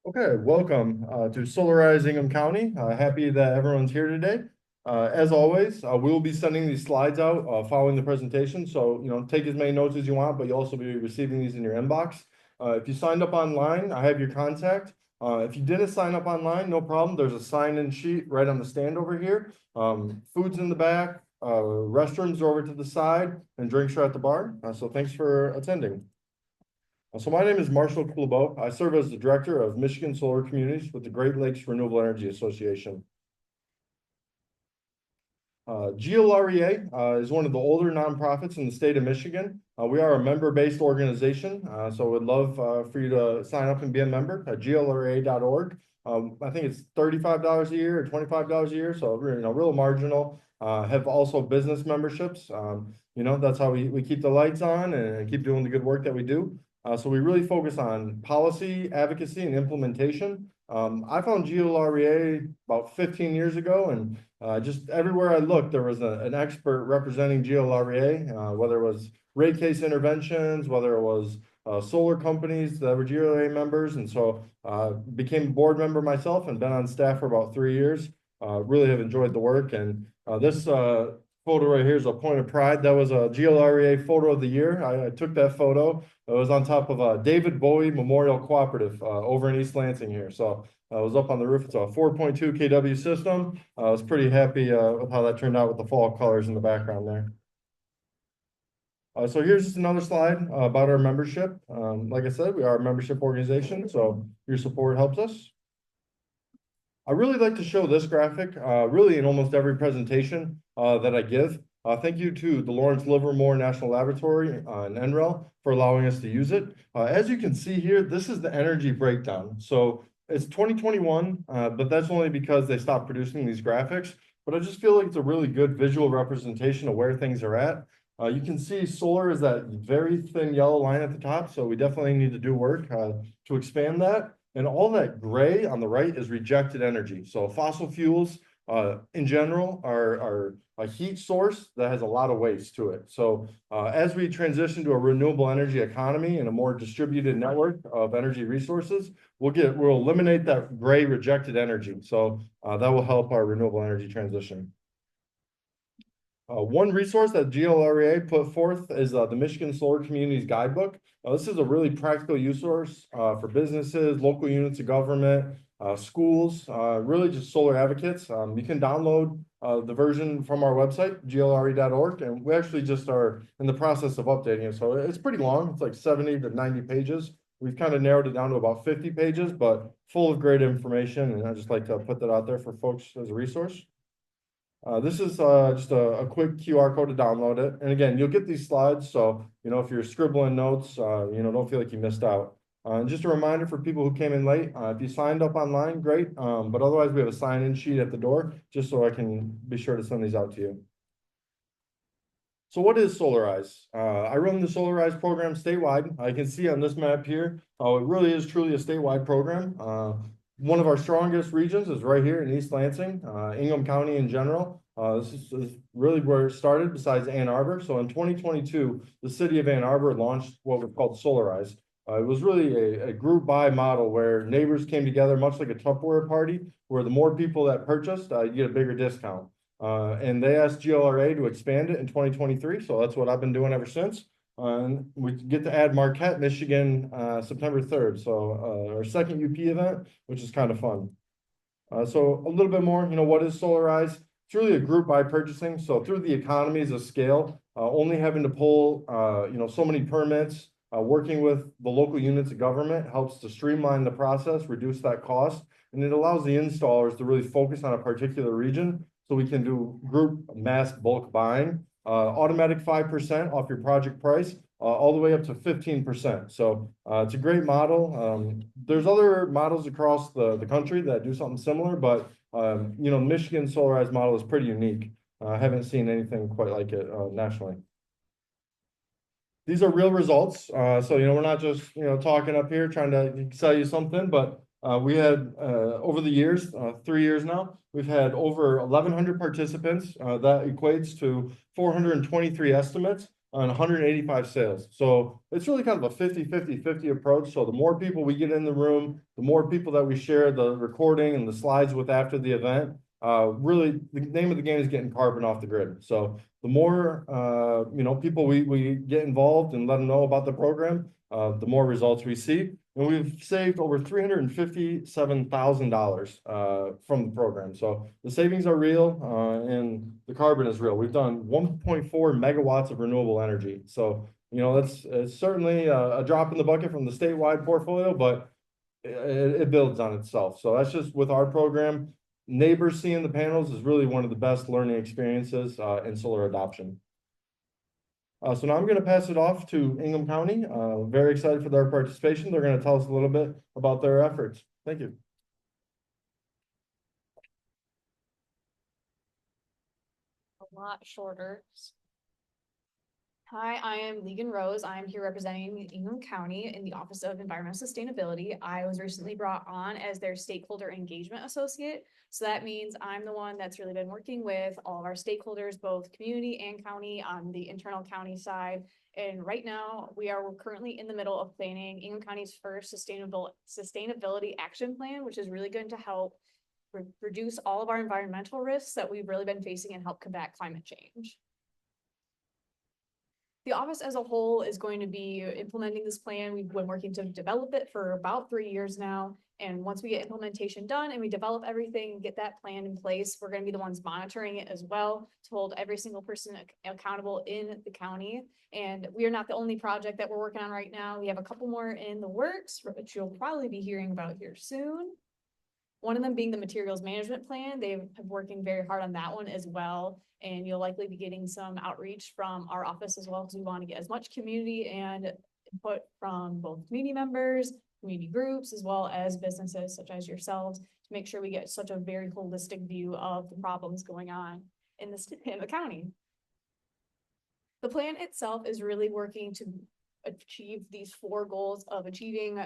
Okay, welcome to Solarize Ingham County. Happy that everyone's here today. As always, we will be sending these slides out following the presentation. So, take as many notes as you want, but you'll also be receiving these in your inbox. If you signed up online, I have your contact. If you didn't sign up online, no problem. There's a sign-in sheet right on the stand over here. Food's in the back, restrooms are over to the side, and drinks are at the bar. So thanks for attending. So my name is Marshall Clubo. I serve as the Director of Michigan Solar Communities with the Great Lakes Renewable Energy Association. GLREA is one of the older nonprofits in the state of Michigan. We are a member-based organization, so we'd love for you to sign up and be a member at glrea.org. I think it's $35 a year or $25 a year, so real marginal. Have also business memberships. That's how we keep the lights on and keep doing the good work that we do. So we really focus on policy, advocacy, and implementation. I found GLREA about 15 years ago, and just everywhere I looked, there was an expert representing GLREA, whether it was rate case interventions, whether it was solar companies that were GLREA members. And so became a board member myself and been on staff for about 3 years. Really have enjoyed the work. And this photo right here is a point of pride. That was a GLREA photo of the year. I took that photo. It was on top of a David Bowie Memorial Cooperative over in East Lansing here. So I was up on the roof. It's a 4.2 kW system. I was pretty happy with how that turned out with the fall colors in the background there. So here's just another slide about our membership. Like I said, we are a membership organization, so your support helps us. I really like to show this graphic really in almost every presentation that I give. Thank you to the Lawrence Livermore National Laboratory and NREL for allowing us to use it. As you can see here, this is the energy breakdown. So it's 2021, but that's only because they stopped producing these graphics. But I just feel like it's a really good visual representation of where things are at. You can see solar is that very thin yellow line at the top. So we definitely need to do work to expand that. And all that gray on the right is rejected energy. So fossil fuels in general are a heat source that has a lot of waste to it. So as we transition to a renewable energy economy and a more distributed network of energy resources, we'll eliminate that gray rejected energy. So that will help our renewable energy transition. One resource that GLREA put forth is the Michigan Solar Communities Guidebook. This is a really practical use source for businesses, local units of government, schools, really just solar advocates. You can download the version from our website, glre.org, and we actually just are in the process of updating it. So it's pretty long. It's like 70 to 90 pages. We've kind of narrowed it down to about 50 pages, but full of great information. And I just like to put that out there for folks as a resource. This is just a quick QR code to download it. And again, you'll get these slides. So, if you're scribbling notes, don't feel like you missed out. And just a reminder for people who came in late, if you signed up online, great. But otherwise, we have a sign-in sheet at the door, just so I can be sure to send these out to you. So what is Solarize? I run the Solarize program statewide. I can see on this map here, it really is truly a statewide program. One of our strongest regions is right here in East Lansing, Ingham County in general. This is really where it started besides Ann Arbor. So in 2022, the city of Ann Arbor launched what was called Solarize. It was really a group buy model where neighbors came together, much like a Tupperware party, where the more people that purchased, you get a bigger discount. And they asked GLRA to expand it in 2023. So that's what I've been doing ever since. And we get to add Marquette, Michigan, September 3rd. So our second UP event, which is kind of fun. So a little bit more, what is Solarize? It's really a group buy purchasing. So through the economies of scale, only having to pull, so many permits, working with the local units of government helps to streamline the process, reduce that cost, and it allows the installers to really focus on a particular region so we can do group mass bulk buying. Automatic 5% off your project price, all the way up to 15%. So it's a great model. There's other models across the country that do something similar, but Michigan Solarize model is pretty unique. I haven't seen anything quite like it nationally. These are real results. So, we're not just, talking up here trying to sell you something, but we had over the years, 3 years now, we've had over 1,100 participants. That equates to 423 estimates. on 185 sales. So it's really kind of a 50-50-50 approach. So the more people we get in the room, the more people that we share the recording and the slides with after the event, really the name of the game is getting carbon off the grid. So the more people we get involved and let them know about the program, the more results we see. And we've saved over $357,000 from the program. So the savings are real, and the carbon is real. We've done 1.4 megawatts of renewable energy. So, it's certainly a drop in the bucket from the statewide portfolio, but it builds on itself. So that's just with our program. Neighbors seeing the panels is really one of the best learning experiences in solar adoption. So now I'm going to pass it off to Ingham County. Very excited for their participation. They're going to tell us a little bit about their efforts. Thank you. A lot shorter. Hi, I am Legan Rose. I'm here representing Ingham County in the Office of Environmental Sustainability. I was recently brought on as their Stakeholder Engagement Associate. So that means I'm the one that's really been working with all of our stakeholders, both community and county on the internal county side. And right now we are currently in the middle of planning Ingham County's first sustainability action plan, which is really going to help reduce all of our environmental risks that we've really been facing and help combat climate change. The office as a whole is going to be implementing this plan. We've been working to develop it for about 3 years now. And once we get implementation done and we develop everything and get that plan in place, we're going to be the ones monitoring it as well to hold every single person accountable in the county. And we are not the only project that we're working on right now. We have a couple more in the works, which you'll probably be hearing about here soon. One of them being the materials management plan. They've been working very hard on that one as well. And you'll likely be getting some outreach from our office as well, because we want to get as much community and input from both community members, community groups, as well as businesses such as yourselves to make sure we get such a very holistic view of the problems going on in the county. The plan itself is really working to achieve these 4 goals of achieving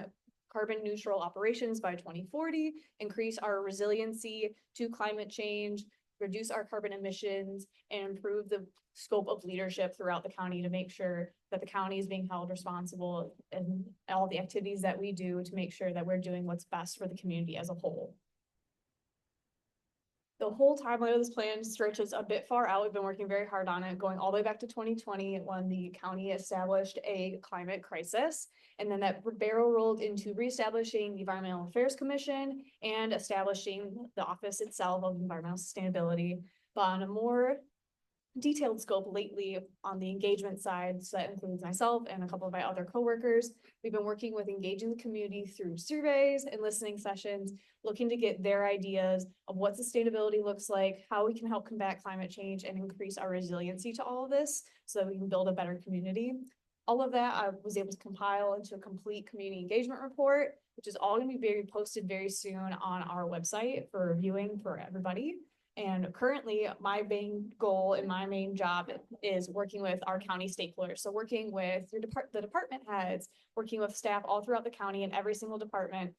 carbon neutral operations by 2040, increase our resiliency to climate change, reduce our carbon emissions, and improve the scope of leadership throughout the county to make sure that the county is being held responsible in all the activities that we do to make sure that we're doing what's best for the community as a whole. The whole timeline of this plan stretches a bit far out. We've been working very hard on it, going all the way back to 2020 when the county established a climate crisis. And then that barrel rolled into reestablishing the Environmental Affairs Commission and establishing the office itself of environmental sustainability. But on a more detailed scope lately on the engagement side, so that includes myself and a couple of my other coworkers. We've been working with engaging the community through surveys and listening sessions, looking to get their ideas of what sustainability looks like, how we can help combat climate change and increase our resiliency to all of this so that we can build a better community. All of that I was able to compile into a complete community engagement report, which is all going to be posted very soon on our website for reviewing for everybody. And currently, my main goal and my main job is working with our county stakeholders. So working with the department heads, working with staff all throughout the county and every single department.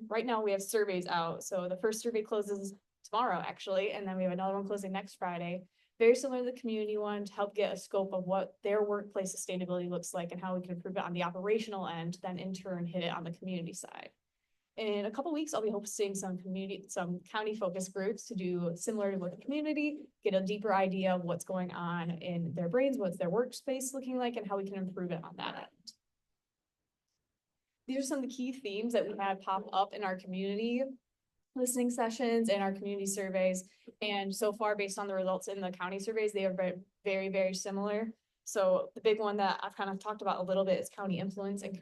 Right now we have surveys out. So the first survey closes tomorrow, actually, and then we have another one closing next Friday. Very similar to the community one to help get a scope of what their workplace sustainability looks like and how we can improve it on the operational end, then in turn hit it on the community side. In a couple weeks, I'll be hosting some county focus groups to do similar to what the community, get a deeper idea of what's going on in their brains, what's their workspace looking like, and how we can improve it on that end. These are some of the key themes that we had pop up in our community listening sessions and our community surveys. And so far, based on the results in the county surveys, they are very, very similar. So the big one that I've kind of talked about a little bit is county influence and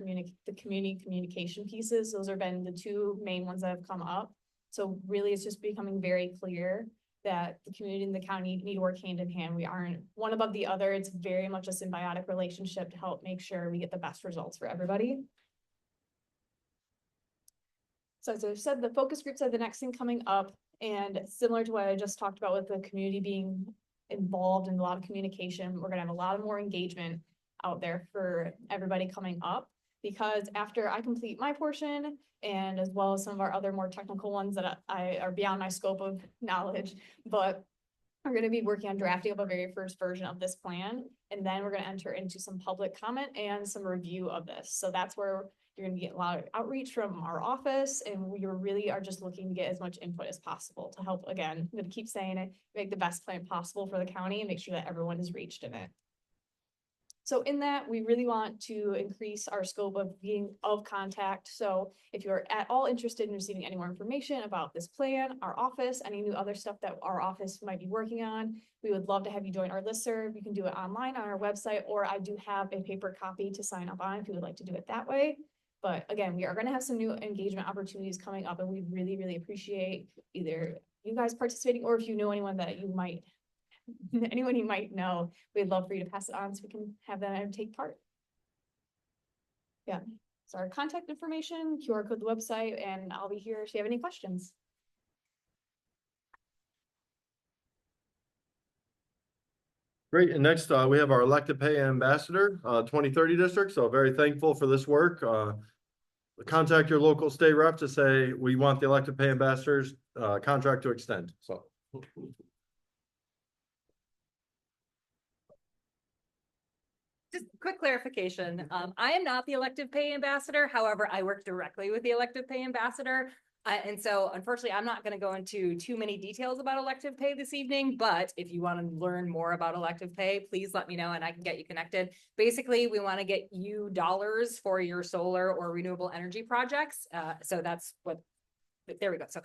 the community communication pieces. Those have been the 2 main ones that have come up. So really it's just becoming very clear that the community and the county need to work hand in hand. We aren't one above the other. It's very much a symbiotic relationship to help make sure we get the best results for everybody. So as I said, the focus groups are the next thing coming up, and similar to what I just talked about with the community being involved in a lot of communication, we're going to have a lot more engagement out there for everybody coming up, because after I complete my portion, and as well as some of our other more technical ones that are beyond my scope of knowledge, but We're gonna be working on drafting up a very first version of this plan, and then we're gonna enter into some public comment and some review of this. So that's where you're gonna get a lot of outreach from our office, and we really are just looking to get as much input as possible to help, again, I'm gonna keep saying it, make the best plan possible for the county and make sure that everyone is reached in it. So in that, we really want to increase our scope of being of contact. So if you're at all interested in receiving any more information about this plan, our office, any new other stuff that our office might be working on, we would love to have you join our listserv. You can do it online on our website, or I do have a paper copy to sign up on if you would like to do it that way. But again, we are going to have some new engagement opportunities coming up, and we really, really appreciate either you guys participating, or if you know anyone that you might anyone you might know, we'd love for you to pass it on so we can have them take part. Yeah, so our contact information, QR code, the website, and I'll be here if you have any questions. Great, and next, we have our elected pay ambassador, 2030 district, so very thankful for this work. Contact your local state rep to say, we want the elected pay ambassadors, contract to extend, so. Just quick clarification. I am not the elective pay ambassador. However, I work directly with the elective pay ambassador. And so unfortunately, I'm not going to go into too many details about elective pay this evening, but if you want to learn more about elective pay, please let me know and I can get you connected. Basically, we want to get you dollars for your solar or renewable energy projects. So that's what, there we go. So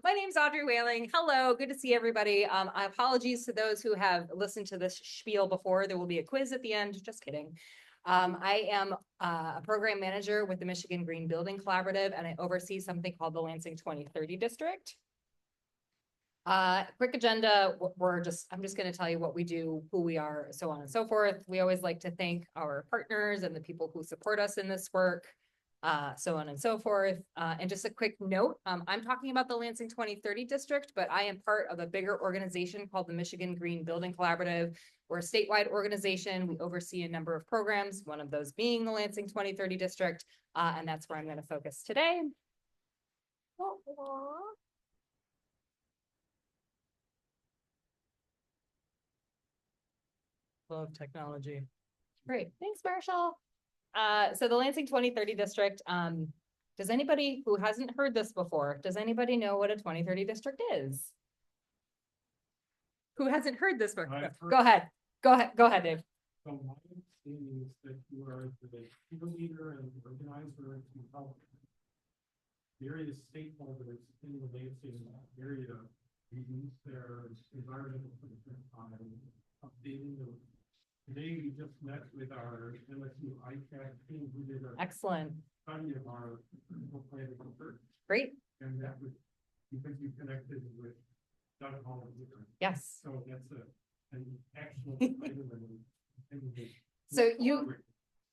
my name's Audrey Whaling. Hello, good to see everybody. Apologies to those who have listened to this spiel before. There will be a quiz at the end. Just kidding. I am a program manager with the Michigan Green Building Collaborative, and I oversee something called the Lansing 2030 District. Quick agenda. I'm just going to tell you what we do, who we are, so on and so forth. We always like to thank our partners and the people who support us in this work. So on and so forth. And just a quick note, I'm talking about the Lansing 2030 district, but I am part of a bigger organization called the Michigan Green Building Collaborative. We're a statewide organization. We oversee a number of programs, one of those being the Lansing 2030 district. And that's where I'm going to focus today. Love technology. Great. Thanks, Marshall. So the Lansing 2030 district, does anybody who hasn't heard this before, does anybody know what a 2030 district is? Who hasn't heard this before? Go ahead, Dave. So my understanding is that you are the people leader and organizer to help various stakeholders in the Lansing area reduce their environmental footprint on updating the. Today we just met with our MSU ICAC team who did a Excellent. study of our plan of effort. Great. And that was because you connected with Doug Holland. Yes. So that's an actual item. So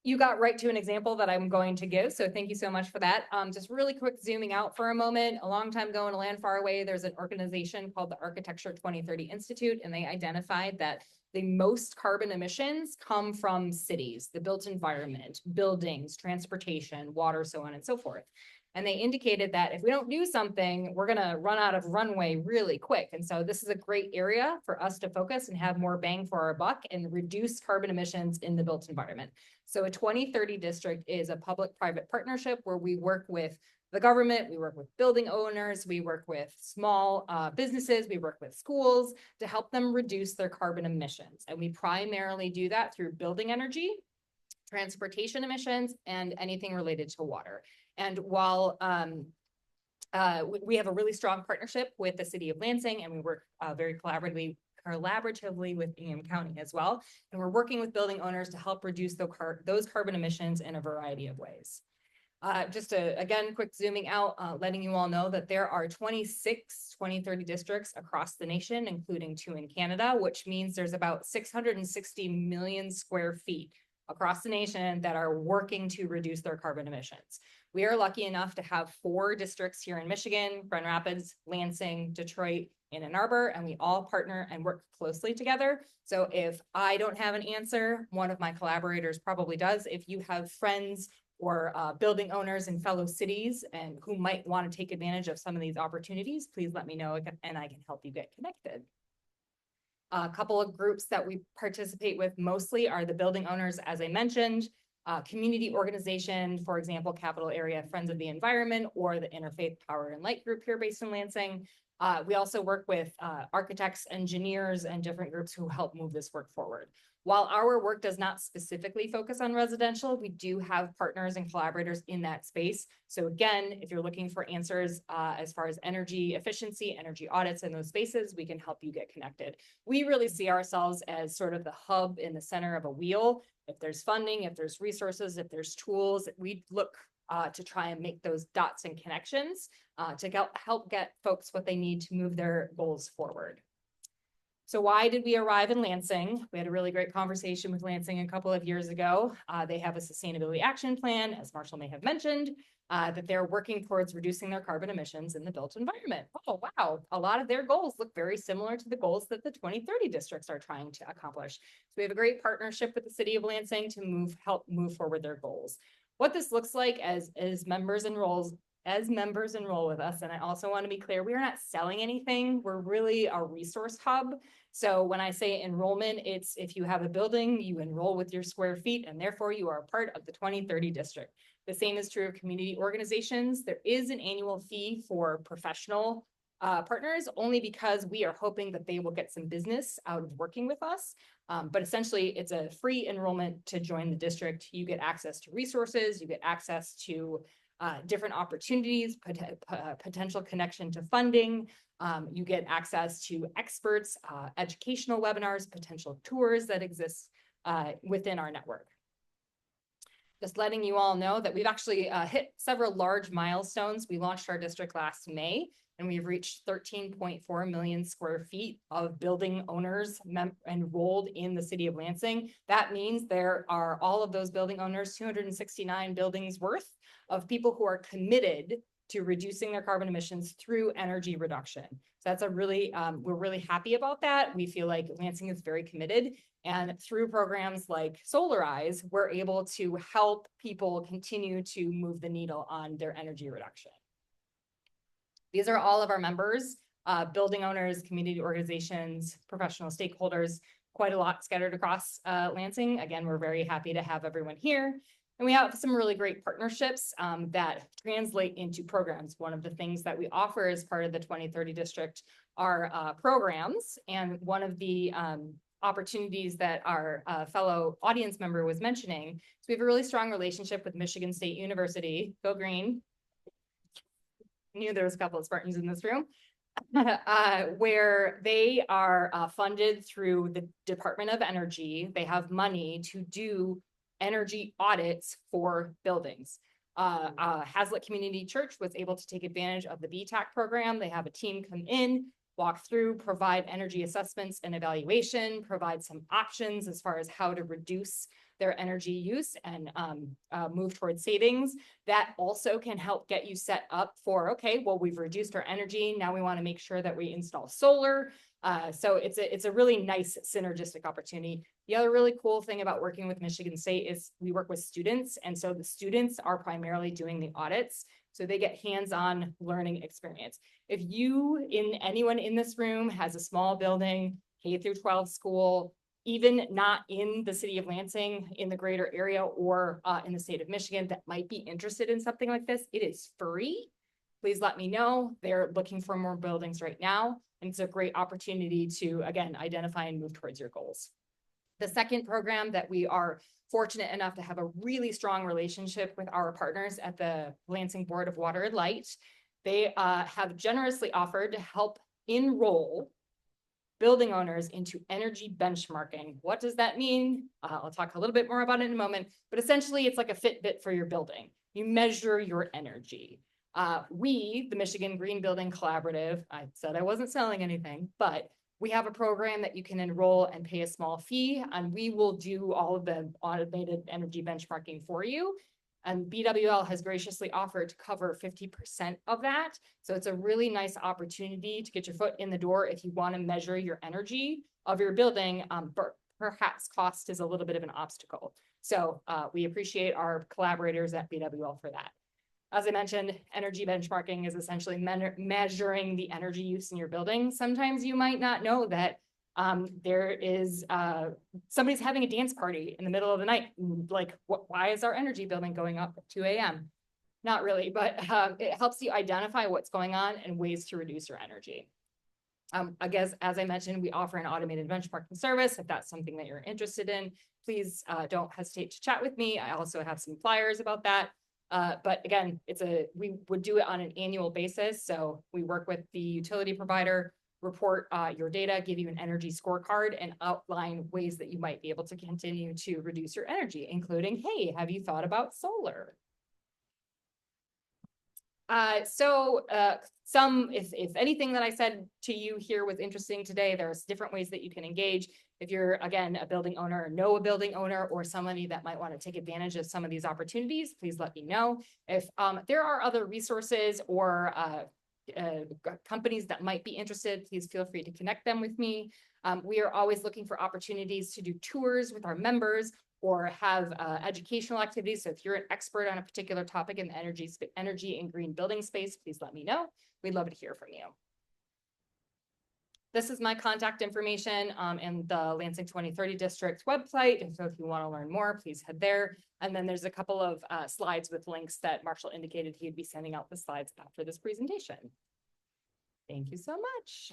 you got right to an example that I'm going to give. So thank you so much for that. Just really quick zooming out for a moment. A long time ago in a land far away, there's an organization called the Architecture 2030 Institute, and they identified that the most carbon emissions come from cities, the built environment, buildings, transportation, water, so on and so forth. And they indicated that if we don't do something, we're going to run out of runway really quick. And so this is a great area for us to focus and have more bang for our buck and reduce carbon emissions in the built environment. So a 2030 district is a public-private partnership where we work with the government, we work with building owners, we work with small businesses, we work with schools to help them reduce their carbon emissions. And we primarily do that through building energy, transportation emissions, and anything related to water. And while we have a really strong partnership with the city of Lansing, and we work very collaboratively with Ingham County as well. And we're working with building owners to help reduce those carbon emissions in a variety of ways. Just again, quick zooming out, letting you all know that there are 26 2030 districts across the nation, including 2 in Canada, which means there's about 660 million square feet across the nation that are working to reduce their carbon emissions. We are lucky enough to have 4 districts here in Michigan: Grand Rapids, Lansing, Detroit, and Ann Arbor, and we all partner and work closely together. So if I don't have an answer, one of my collaborators probably does. If you have friends or building owners in fellow cities and who might want to take advantage of some of these opportunities, please let me know and I can help you get connected. A couple of groups that we participate with mostly are the building owners, as I mentioned, community organization, for example, Capital Area Friends of the Environment, or the Interfaith Power and Light group here based in Lansing. We also work with architects, engineers, and different groups who help move this work forward. While our work does not specifically focus on residential, we do have partners and collaborators in that space. So again, if you're looking for answers as far as energy efficiency, energy audits in those spaces, we can help you get connected. We really see ourselves as sort of the hub in the center of a wheel. If there's funding, if there's resources, if there's tools, we look to try and make those dots and connections to help get folks what they need to move their goals forward. So why did we arrive in Lansing? We had a really great conversation with Lansing a couple of years ago. They have a sustainability action plan, as Marshall may have mentioned, that they're working towards reducing their carbon emissions in the built environment. Oh, wow. A lot of their goals look very similar to the goals that the 2030 districts are trying to accomplish. So we have a great partnership with the city of Lansing to help move forward their goals. What this looks like as members enroll with us. And I also want to be clear, we are not selling anything. We're really a resource hub. So when I say enrollment, it's if you have a building, you enroll with your square feet, and therefore you are a part of the 2030 district. The same is true of community organizations. There is an annual fee for professional partners, only because we are hoping that they will get some business out of working with us. But essentially, it's a free enrollment to join the district. You get access to resources, you get access to different opportunities, potential connection to funding. You get access to experts, educational webinars, potential tours that exist within our network. Just letting you all know that we've actually hit several large milestones. We launched our district last May, and we've reached 13.4 million square feet of building owners enrolled in the city of Lansing. That means there are all of those building owners, 269 buildings worth of people who are committed to reducing their carbon emissions through energy reduction. So that's we're really happy about that. We feel like Lansing is very committed. And through programs like Solarize, we're able to help people continue to move the needle on their energy reduction. These are all of our members, building owners, community organizations, professional stakeholders, quite a lot scattered across Lansing. Again, we're very happy to have everyone here. And we have some really great partnerships that translate into programs. One of the things that we offer as part of the 2030 district are programs. And one of the opportunities that our fellow audience member was mentioning, so we have a really strong relationship with Michigan State University. Go Green. I knew there was a couple of Spartans in this room. Where they are funded through the Department of Energy. They have money to do energy audits for buildings. Hazlitt Community Church was able to take advantage of the BTAC program. They have a team come in, walk through, provide energy assessments and evaluation, provide some options as far as how to reduce their energy use and move towards savings. That also can help get you set up for, okay, well, we've reduced our energy. Now we want to make sure that we install solar. So it's a really nice synergistic opportunity. The other really cool thing about working with Michigan State is we work with students. And so the students are primarily doing the audits. So they get hands-on learning experience. If anyone in this room has a small building, K through 12 school, even not in the city of Lansing, in the greater area or in the state of Michigan that might be interested in something like this, it is free. Please let me know. They're looking for more buildings right now. And it's a great opportunity to, again, identify and move towards your goals. The second program that we are fortunate enough to have a really strong relationship with our partners at the Lansing Board of Water and Light. They have generously offered to help enroll building owners into energy benchmarking. What does that mean? I'll talk a little bit more about it in a moment, but essentially it's like a Fitbit for your building. You measure your energy. We, the Michigan Green Building Collaborative, I said I wasn't selling anything, but we have a program that you can enroll and pay a small fee, and we will do all of the automated energy benchmarking for you. And BWL has graciously offered to cover 50% of that. So it's a really nice opportunity to get your foot in the door if you want to measure your energy of your building, but perhaps cost is a little bit of an obstacle. So we appreciate our collaborators at BWL for that. As I mentioned, energy benchmarking is essentially measuring the energy use in your building. Sometimes you might not know that There is, somebody's having a dance party in the middle of the night. Like, why is our energy billing going up at 2 a.m.? Not really, but it helps you identify what's going on and ways to reduce your energy. I guess, as I mentioned, we offer an automated benchmarking service. If that's something that you're interested in, please don't hesitate to chat with me. I also have some flyers about that. But again, we would do it on an annual basis. So we work with the utility provider, report your data, give you an energy scorecard, and outline ways that you might be able to continue to reduce your energy, including, hey, have you thought about solar? If anything that I said to you here was interesting today, there's different ways that you can engage. If you're, again, a building owner, or know a building owner, or somebody that might want to take advantage of some of these opportunities, please let me know. If there are other resources or companies that might be interested, please feel free to connect them with me. We are always looking for opportunities to do tours with our members or have educational activities. So if you're an expert on a particular topic in the energy and green building space, please let me know. We'd love to hear from you. This is my contact information in the Lansing 2030 District website. So if you want to learn more, please head there. And then there's a couple of slides with links that Marshall indicated he'd be sending out the slides after this presentation. Thank you so much.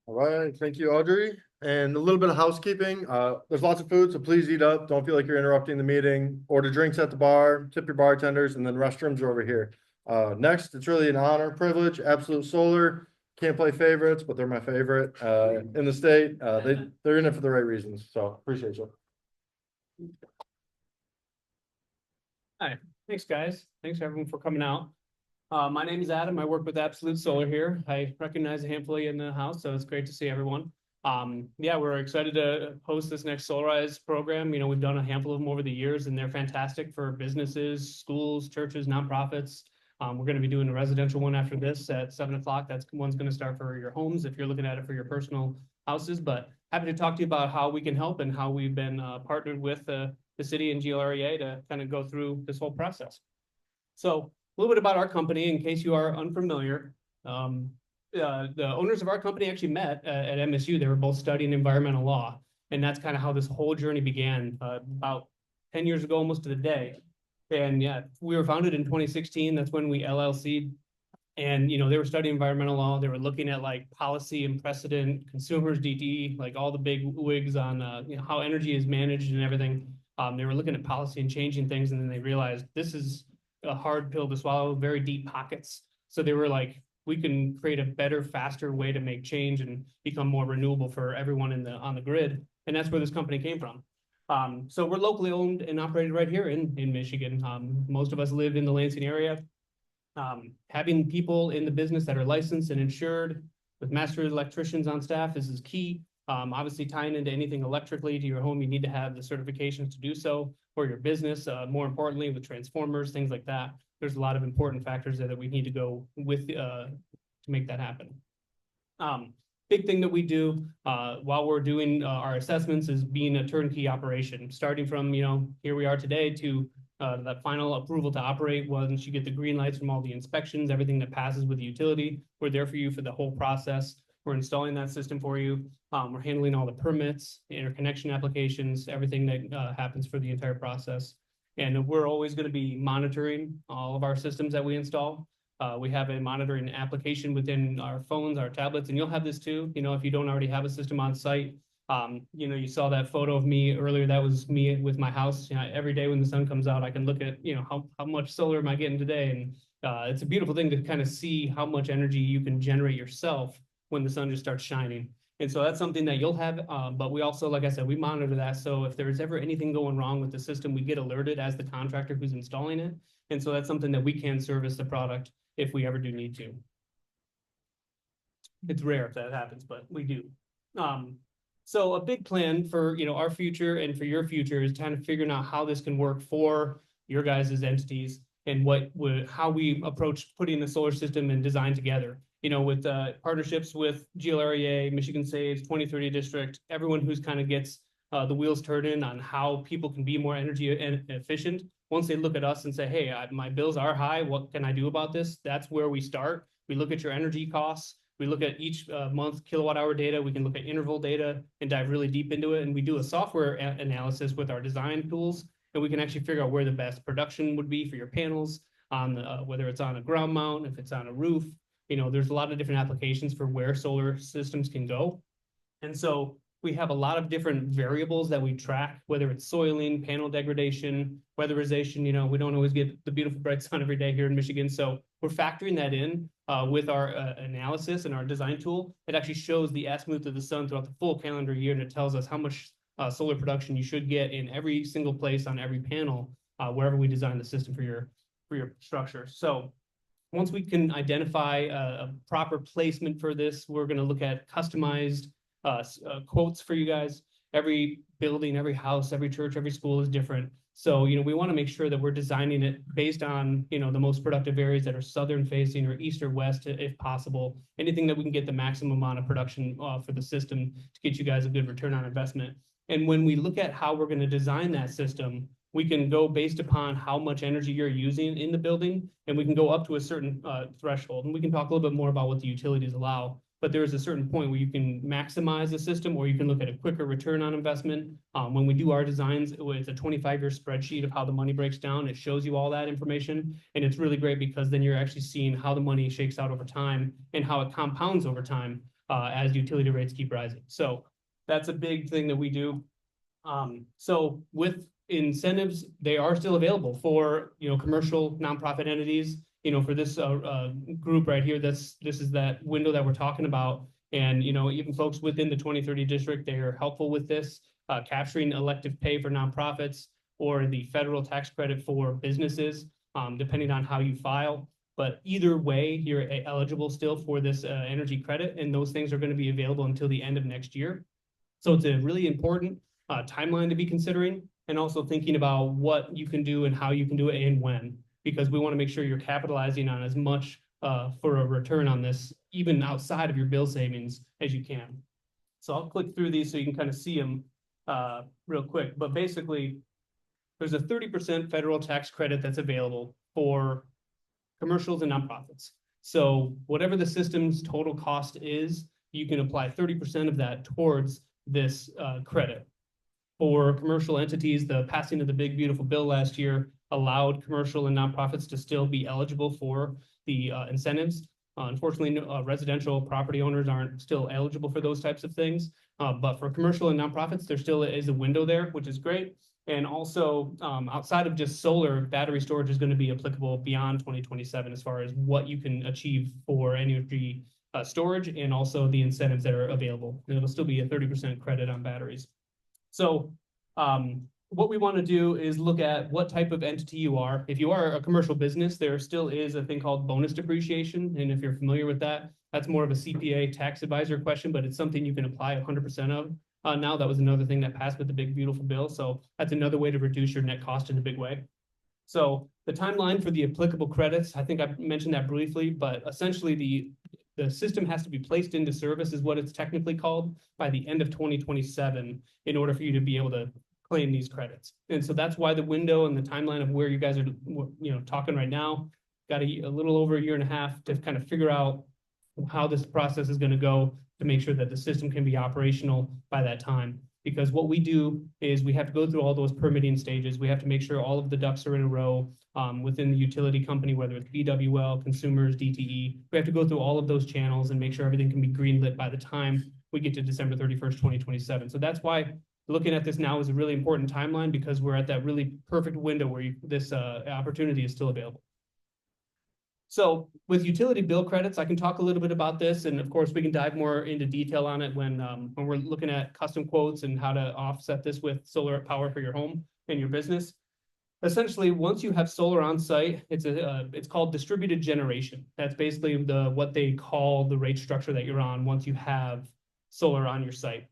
All right, thank you, Audrey. And a little bit of housekeeping. There's lots of food, so please eat up. Don't feel like you're interrupting the meeting. Order drinks at the bar, tip your bartenders, and then restrooms are over here. Next, it's really an honor, privilege, Absolute Solar. Can't play favorites, but they're my favorite in the state. They're in it for the right reasons, so appreciate you. Hi, thanks guys. Thanks everyone for coming out. My name is Adam. I work with Absolute Solar here. I recognize a handful of you in the house, so it's great to see everyone. Yeah, we're excited to host this next Solarize program. You know, we've done a handful of them over the years, and they're fantastic for businesses, schools, churches, nonprofits. We're going to be doing a residential one after this at 7 o'clock. That's one's going to start for your homes if you're looking at it for your personal houses. But happy to talk to you about how we can help and how we've been partnered with the city and GLREA to kind of go through this whole process. So a little bit about our company, in case you are unfamiliar. The owners of our company actually met at MSU. They were both studying environmental law. And that's kind of how this whole journey began about 10 years ago, almost to the day. And yeah, we were founded in 2016. That's when we LLC'd. And, you know, they were studying environmental law. They were looking at like policy and precedent, consumers, DD, like all the big wigs on you know, how energy is managed and everything. They were looking at policy and changing things. And then they realized this is a hard pill to swallow, very deep pockets. So they were like, we can create a better, faster way to make change and become more renewable for everyone on the grid. And that's where this company came from. So we're locally owned and operated right here in Michigan. Most of us live in the Lansing area. Having people in the business that are licensed and insured with master electricians on staff is key. Obviously tying into anything electrically to your home, you need to have the certifications to do so, for your business, more importantly with transformers, things like that. There's a lot of important factors there that we need to go with to make that happen. Big thing that we do while we're doing our assessments is being a turnkey operation, starting from, you know, here we are today to that final approval to operate. Once you get the green lights from all the inspections, everything that passes with the utility, we're there for you for the whole process. We're installing that system for you. We're handling all the permits, interconnection applications, everything that happens for the entire process. And we're always going to be monitoring all of our systems that we install. We have a monitoring application within our phones, our tablets, and you'll have this too. You know, if you don't already have a system on site, you know, you saw that photo of me earlier. That was me with my house. You know, every day when the sun comes out, I can look at, you know, how much solar am I getting today? And it's a beautiful thing to kind of see how much energy you can generate yourself when the sun just starts shining. And so that's something that you'll have, but we also, like I said, we monitor that. So if there's ever anything going wrong with the system, we get alerted as the contractor who's installing it. And so that's something that we can service the product if we ever do need to. It's rare if that happens, but we do. So a big plan for, you know, our future and for your future is kind of figuring out how this can work for your guys' entities and how we approach putting the solar system and design together. You know, with partnerships with GLREA, Michigan Saves, 2030 District, everyone who's kind of gets the wheels turning on how people can be more energy efficient. Once they look at us and say, hey, my bills are high, what can I do about this? That's where we start. We look at your energy costs. We look at each month kilowatt hour data. We can look at interval data and dive really deep into it. And we do a software analysis with our design tools, and we can actually figure out where the best production would be for your panels on the, whether it's on a ground mount, if it's on a roof. You know, there's a lot of different applications for where solar systems can go. And so we have a lot of different variables that we track, whether it's soiling, panel degradation, weatherization. You know, we don't always get the beautiful bright sun every day here in Michigan. So we're factoring that in with our analysis and our design tool. It actually shows the azimuth of the sun throughout the full calendar year, and it tells us how much solar production you should get in every single place on every panel, wherever we design the system for your structure. So once we can identify a proper placement for this, we're going to look at customized quotes for you guys. Every building, every house, every church, every school is different. So, you know, we want to make sure that we're designing it based on, you know, the most productive areas that are southern facing or east or west, if possible. Anything that we can get the maximum amount of production for the system to get you guys a good return on investment. And when we look at how we're going to design that system, we can go based upon how much energy you're using in the building, and we can go up to a certain threshold. And we can talk a little bit more about what the utilities allow. But there is a certain point where you can maximize the system, or you can look at a quicker return on investment. When we do our designs, it's a 25-year spreadsheet of how the money breaks down. It shows you all that information, and it's really great because then you're actually seeing how the money shakes out over time and how it compounds over time as utility rates keep rising. So that's a big thing that we do. So with incentives, they are still available for, you know, commercial nonprofit entities. You know, for this group right here, this is that window that we're talking about. And, you know, even folks within the 2030 district, they are helpful with this, capturing elective pay for nonprofits or the federal tax credit for businesses, depending on how you file. But either way, you're eligible still for this energy credit, and those things are going to be available until the end of next year. So it's a really important timeline to be considering, and also thinking about what you can do and how you can do it and when, because we want to make sure you're capitalizing on as much for a return on this, even outside of your bill savings, as you can. So I'll click through these so you can kind of see them real quick. But basically, there's a 30% federal tax credit that's available for commercials and nonprofits. So whatever the system's total cost is, you can apply 30% of that towards this credit. For commercial entities, the passing of the big beautiful bill last year allowed commercial and nonprofits to still be eligible for the incentives. Unfortunately, residential property owners aren't still eligible for those types of things. But for commercial and nonprofits, there still is a window there, which is great. And also, outside of just solar, battery storage is going to be applicable beyond 2027 as far as what you can achieve for energy storage, and also the incentives that are available. And it'll still be a 30% credit on batteries. So what we want to do is look at what type of entity you are. If you are a commercial business, there still is a thing called bonus depreciation. And if you're familiar with that, that's more of a CPA tax advisor question, but it's something you can apply 100% of. Now that was another thing that passed with the big beautiful bill. So that's another way to reduce your net cost in a big way. So the timeline for the applicable credits, I think I mentioned that briefly, but essentially the system has to be placed into service, is what it's technically called, by the end of 2027 in order for you to be able to claim these credits. And so that's why the window and the timeline of where you guys are, you know, talking right now, got a little over a year and a half to kind of figure out how this process is going to go to make sure that the system can be operational by that time. Because what we do is we have to go through all those permitting stages. We have to make sure all of the ducks are in a row within the utility company, whether it's BWL, consumers, DTE. We have to go through all of those channels and make sure everything can be greenlit by the time we get to December 31st, 2027. So that's why looking at this now is a really important timeline, because we're at that really perfect window where this opportunity is still available. So with utility bill credits, I can talk a little bit about this, and of course we can dive more into detail on it when we're looking at custom quotes and how to offset this with solar power for your home and your business. Essentially, once you have solar on site, it's called distributed generation. That's basically what they call the rate structure that you're on once you have solar on your site.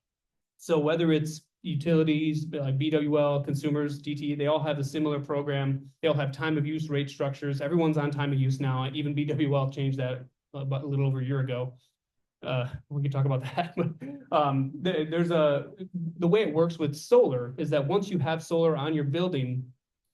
So whether it's utilities, like BWL, consumers, DTE, they all have a similar program. They all have time of use rate structures. Everyone's on time of use now. Even BWL changed that about a little over a year ago. We can talk about that. The way it works with solar is that once you have solar on your building,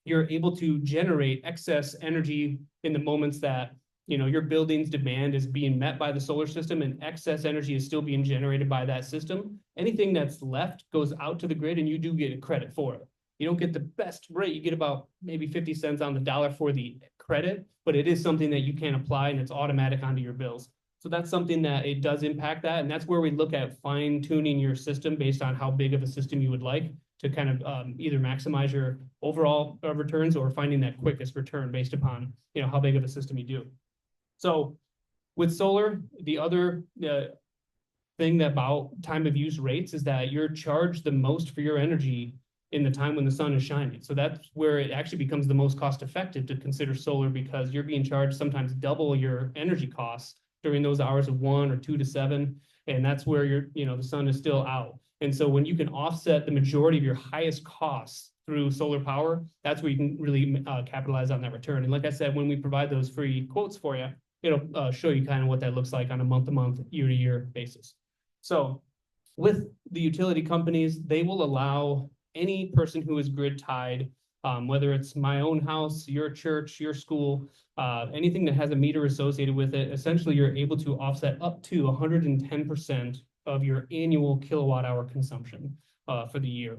you're able to generate excess energy in the moments that your building's demand is being met by the solar system and excess energy is still being generated by that system, anything that's left goes out to the grid and you do get a credit for it. You don't get the best rate. You get about maybe 50 cents on the dollar for the credit, but it is something that you can apply and it's automatic onto your bills. So that's something that it does impact that. And that's where we look at fine tuning your system based on how big of a system you would like to kind of either maximize your overall returns or finding that quickest return based upon, how big of a system you do. So with solar, the other thing that about time of use rates is that you're charged the most for your energy in the time when the sun is shining. So that's where it actually becomes the most cost effective to consider solar, because you're being charged sometimes double your energy costs during those hours of 1 or 2 to 7. And that's where the sun is still out. And so when you can offset the majority of your highest costs through solar power, that's where you can really capitalize on that return. And like I said, when we provide those free quotes for you, it'll show you kind of what that looks like on a month-to-month, year-to-year basis. So with the utility companies, they will allow any person who is grid tied, whether it's my own house, your church, your school, anything that has a meter associated with it, essentially you're able to offset up to 110% of your annual kilowatt hour consumption for the year.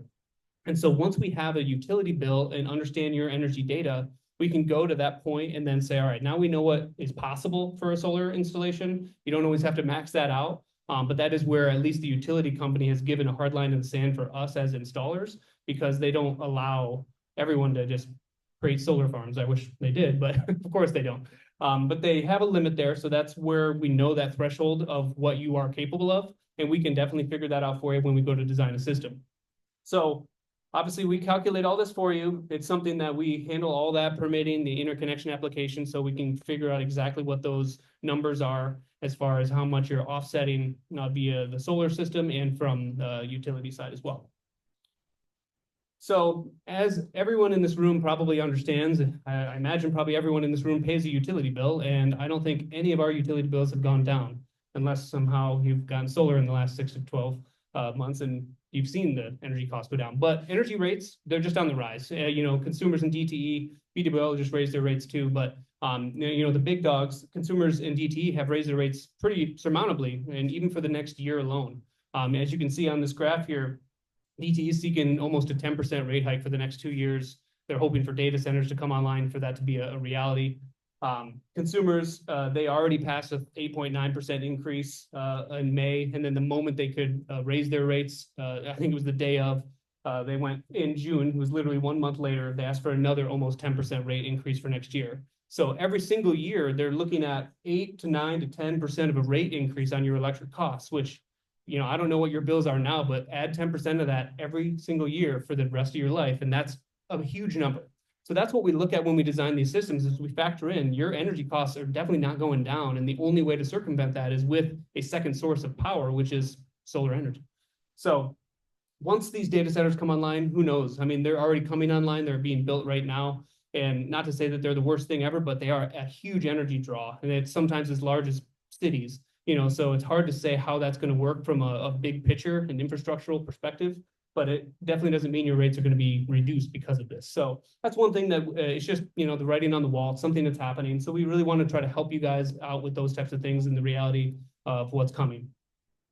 And so once we have a utility bill and understand your energy data, we can go to that point and then say, all right, now we know what is possible for a solar installation. You don't always have to max that out. But that is where at least the utility company has given a hard line in the sand for us as installers, because they don't allow everyone to just create solar farms. I wish they did, but of course they don't. But they have a limit there. So that's where we know that threshold of what you are capable of. And we can definitely figure that out for you when we go to design a system. So obviously we calculate all this for you. It's something that we handle all that permitting, the interconnection application, so we can figure out exactly what those numbers are as far as how much you're offsetting via the solar system and from the utility side as well. So as everyone in this room probably understands, I imagine probably everyone in this room pays a utility bill, and I don't think any of our utility bills have gone down unless somehow you've gotten solar in the last 6 to 12 months and you've seen the energy costs go down. But energy rates, they're just on the rise. Consumers in DTE, BWL just raised their rates too, but the big dogs, consumers in DTE have raised their rates pretty surmountably, and even for the next year alone. As you can see on this graph here, DTE is seeking almost a 10% rate hike for the next 2 years. They're hoping for data centers to come online for that to be a reality. Consumers, they already passed an 8.9% increase in May, and then the moment they could raise their rates, I think it was the day of, they went in June, it was literally 1 month later, they asked for another almost 10% rate increase for next year. So every single year, they're looking at 8 to 9 to 10% of a rate increase on your electric costs, which, I don't know what your bills are now, but add 10% of that every single year for the rest of your life, and that's a huge number. So that's what we look at when we design these systems, is we factor in your energy costs are definitely not going down. And the only way to circumvent that is with a second source of power, which is solar energy. So once these data centers come online, who knows? I mean, they're already coming online. They're being built right now. And not to say that they're the worst thing ever, but they are a huge energy draw. And it's sometimes as large as cities, so it's hard to say how that's going to work from a big picture and infrastructural perspective. But it definitely doesn't mean your rates are going to be reduced because of this. So that's one thing that it's just, the writing on the wall, it's something that's happening. So we really want to try to help you guys out with those types of things and the reality of what's coming.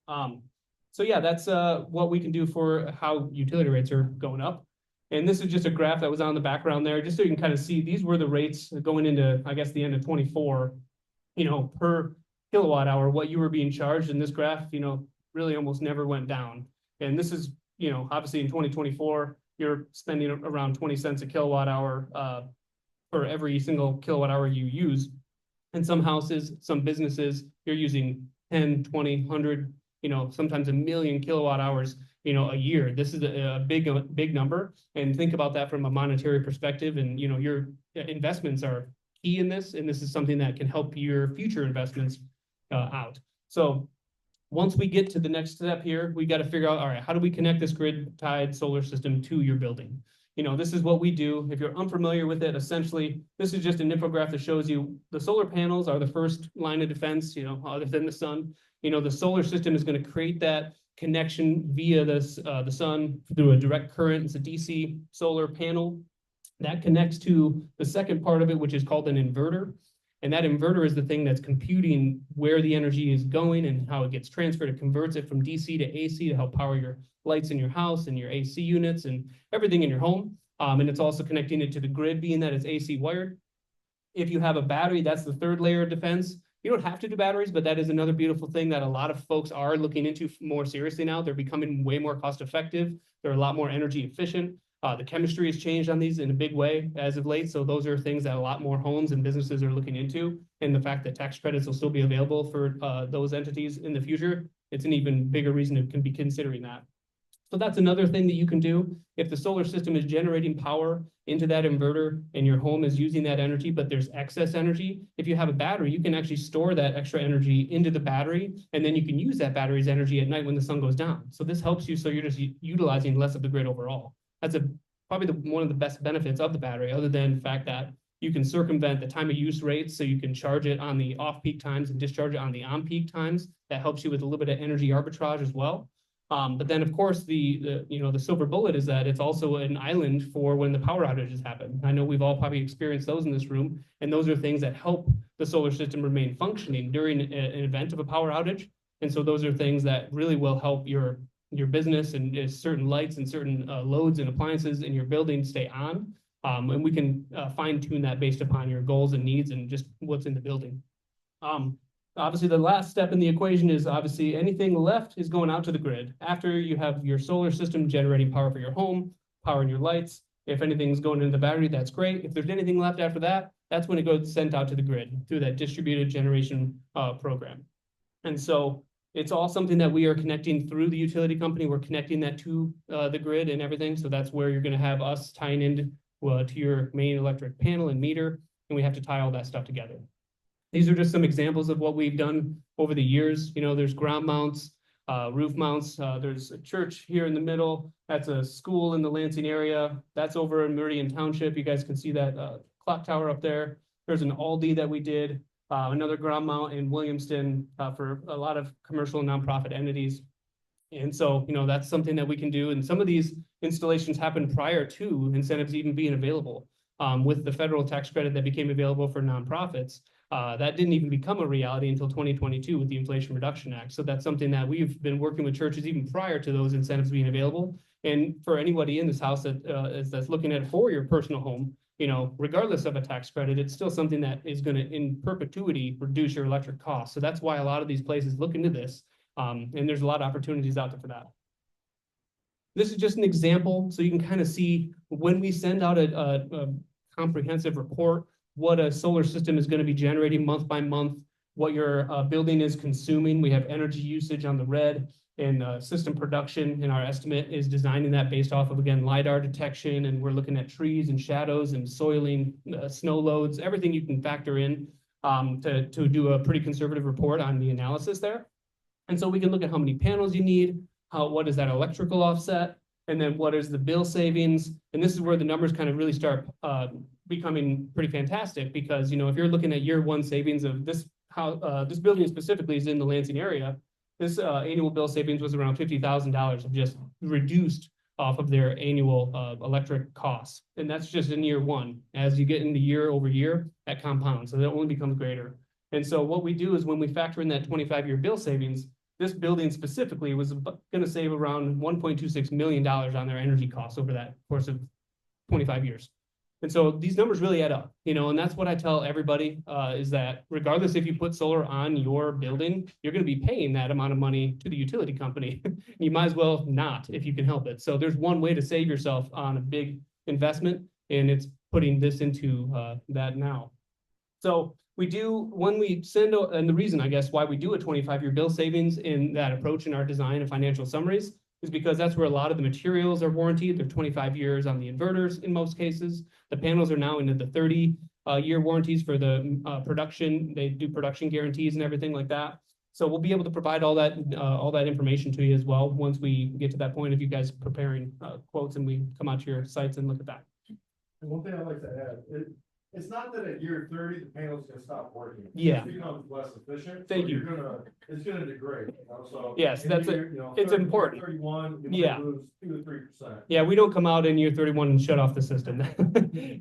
So yeah, that's what we can do for how utility rates are going up. And this is just a graph that was on the background there, just so you can kind of see these were the rates going into, I guess, the end of 24, per kilowatt hour, what you were being charged. And this graph, really almost never went down. And this is, obviously in 2024, you're spending around 20 cents a kilowatt hour for every single kilowatt hour you use. And some houses, some businesses, you're using 10, 20, 100, sometimes 1 million kilowatt hours, a year. This is a big number. And think about that from a monetary perspective. And, your investments are key in this. And this is something that can help your future investments out. So once we get to the next step here, we got to figure out, all right, how do we connect this grid tied solar system to your building? This is what we do. If you're unfamiliar with it, essentially, this is just an infographic that shows you the solar panels are the first line of defense, other than the sun. The solar system is going to create that connection via this, the sun through a direct current. It's a DC solar panel that connects to the second part of it, which is called an inverter. And that inverter is the thing that's computing where the energy is going and how it gets transferred. It converts it from DC to AC to help power your lights in your house and your AC units and everything in your home. And it's also connecting it to the grid, being that it's AC wired. If you have a battery, that's the third layer of defense. You don't have to do batteries, but that is another beautiful thing that a lot of folks are looking into more seriously now. They're becoming way more cost effective. They're a lot more energy efficient. The chemistry has changed on these in a big way as of late. So those are things that a lot more homes and businesses are looking into. And the fact that tax credits will still be available for those entities in the future, it's an even bigger reason to be considering that. So that's another thing that you can do. If the solar system is generating power into that inverter and your home is using that energy, but there's excess energy, if you have a battery, you can actually store that extra energy into the battery, and then you can use that battery's energy at night when the sun goes down. So this helps you, so you're just utilizing less of the grid overall. That's probably one of the best benefits of the battery, other than the fact that you can circumvent the time of use rates, so you can charge it on the off-peak times and discharge it on the on-peak times. That helps you with a little bit of energy arbitrage as well. But then, of course, the silver bullet is that it's also an island for when the power outages happen. I know we've all probably experienced those in this room, and those are things that help the solar system remain functioning during an event of a power outage. And so those are things that really will help your business and certain lights and certain loads and appliances in your building stay on. And we can fine tune that based upon your goals and needs and just what's in the building. Obviously, the last step in the equation is obviously anything left is going out to the grid. After you have your solar system generating power for your home, powering your lights, if anything's going into the battery, that's great. If there's anything left after that, that's when it goes sent out to the grid through that distributed generation program. And so it's all something that we are connecting through the utility company. We're connecting that to the grid and everything. So that's where you're going to have us tying into to your main electric panel and meter, and we have to tie all that stuff together. These are just some examples of what we've done over the years. You know, there's ground mounts, roof mounts. There's a church here in the middle. That's a school in the Lansing area. That's over in Meridian Township. You guys can see that clock tower up there. There's an Aldi that we did, another ground mount in Williamston for a lot of commercial and nonprofit entities. And so, you know, that's something that we can do. And some of these installations happened prior to incentives even being available. With the federal tax credit that became available for nonprofits, that didn't even become a reality until 2022 with the Inflation Reduction Act. So that's something that we've been working with churches even prior to those incentives being available. And for anybody in this house that's looking at it for your personal home, you know, regardless of a tax credit, it's still something that is going to in perpetuity reduce your electric costs. So that's why a lot of these places look into this. And there's a lot of opportunities out there for that. This is just an example, so you can kind of see when we send out a comprehensive report, what a solar system is going to be generating month by month, what your building is consuming. We have energy usage on the red, and system production, and our estimate is designing that based off of, again, LiDAR detection, and we're looking at trees and shadows and soiling, snow loads, everything you can factor in to do a pretty conservative report on the analysis there. And so we can look at how many panels you need, what is that electrical offset, and then what is the bill savings. And this is where the numbers kind of really start becoming pretty fantastic, because, you know, if you're looking at year one savings of this, this building specifically is in the Lansing area, this annual bill savings was around $50,000 of just reduced off of their annual electric costs. And that's just in year one. As you get into year over year, that compounds, so that only becomes greater. And so what we do is when we factor in that 25-year bill savings, this building specifically was going to save around $1.26 million on their energy costs over that course of 25 years. And so these numbers really add up, you know, and that's what I tell everybody is that regardless if you put solar on your building, you're going to be paying that amount of money to the utility company. You might as well not if you can help it. So there's one way to save yourself on a big investment, and it's putting this into that now. So we do, when we send, and the reason, I guess, why we do a 25-year bill savings in that approach in our design and financial summaries is because that's where a lot of the materials are warranted. They're 25 years on the inverters in most cases. The panels are now into the 30-year warranties for the production. They do production guarantees and everything like that. So we'll be able to provide all that information to you as well once we get to that point of you guys preparing quotes and we come out to your sites and look at that. And one thing I'd like to add, It's not that at year 30, the panel's gonna stop working. It Yeah. just becomes less efficient. Thank so you. It's gonna degrade, so. Yes, in that's year, you know, it's 30, important. 31, you Yeah. might lose 2 to 3%. Yeah, we don't come out in year 31 and shut off the system.